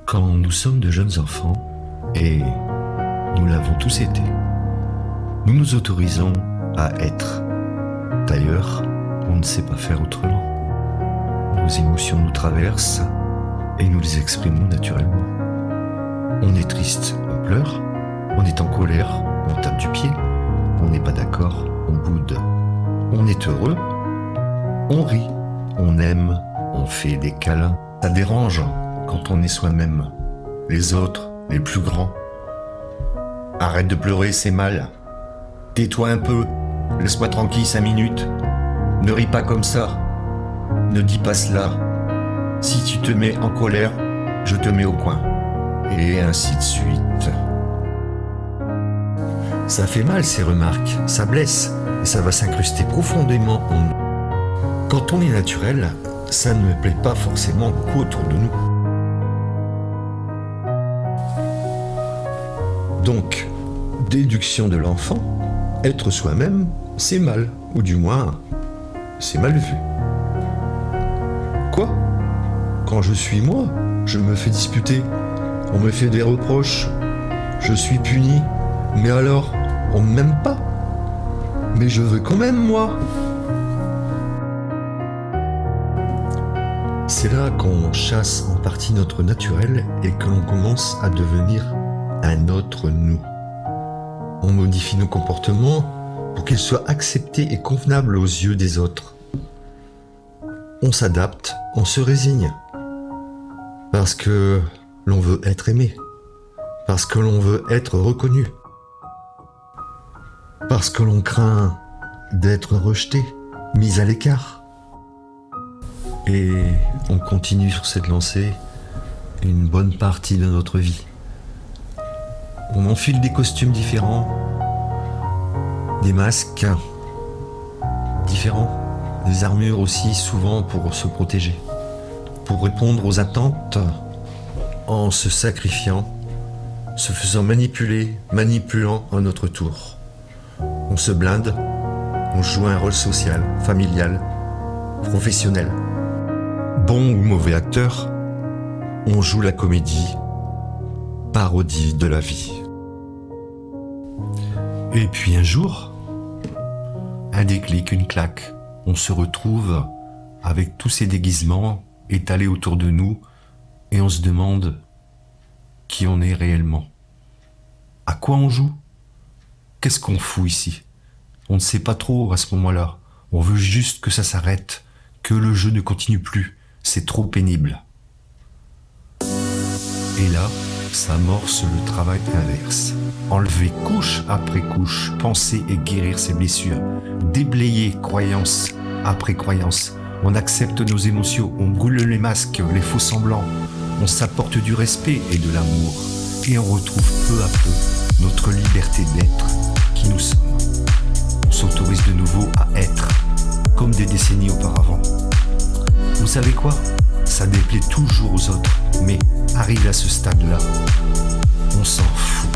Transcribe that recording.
Quand nous sommes de jeunes enfants, et nous l'avons tous été, nous nous autorisons à être. D'ailleurs, on ne sait pas faire autrement. Nos émotions nous traversent et nous les exprimons naturellement. On est triste, on pleure. On est en colère, on tape du pied. On n'est pas d'accord, on boude. On est heureux, on rit. On aime, on fait des câlins. Ça dérange quand on est soi-même. Les autres, les plus grands. Arrête de pleurer, c'est mal. Tais-toi un peu, laisse-moi tranquille 5 minutes. Ne ris pas comme ça. Ne dis pas cela. Si tu te mets en colère, je te mets au coin. Et ainsi de suite. Ça fait mal ces remarques, ça blesse, et ça va s'incruster profondément en nous. Quand on est naturel, ça ne plaît pas forcément beaucoup autour de nous. Donc, déduction de l'enfant, être soi-même, c'est mal, ou du moins, c'est mal vu. Quoi ? Quand je suis moi, je me fais disputer, on me fait des reproches, je suis puni, mais alors, on ne m'aime pas. Mais je veux quand même, moi. C'est là qu'on chasse en partie notre naturel et que l'on commence à devenir un autre nous. On modifie nos comportements pour qu'ils soient acceptés et convenables aux yeux des autres. On s'adapte, on se résigne. Parce que l'on veut être aimé. Parce que l'on veut être reconnu. Parce que l'on craint d'être rejeté, mis à l'écart. Et on continue sur cette lancée une bonne partie de notre vie. On enfile des costumes différents, des masques différents, des armures aussi souvent pour se protéger, pour répondre aux attentes en se sacrifiant, se faisant manipuler, manipulant à notre tour. On se blinde, on joue un rôle social, familial, professionnel. Bon ou mauvais acteur, on joue la comédie, parodie de la vie. Et puis un jour, un déclic, une claque, on se retrouve avec tous ces déguisements étalés autour de nous et on se demande qui on est réellement. À quoi on joue ? Qu'est-ce qu'on fout ici ? On ne sait pas trop à ce moment-là. On veut juste que ça s'arrête, que le jeu ne continue plus. C'est trop pénible. Et là, s'amorce le travail inverse. Enlever couche après couche, penser et guérir ses blessures. Déblayer croyance après croyance. On accepte nos émotions, on goule les masques, les faux semblants. On s'apporte du respect et de l'amour. Et on retrouve peu à peu notre liberté d'être qui nous sommes. On s'autorise de nouveau à être, comme des décennies auparavant. Vous savez quoi ? Ça déplaît toujours aux autres, mais arrivé à ce stade-là, on s'en fout.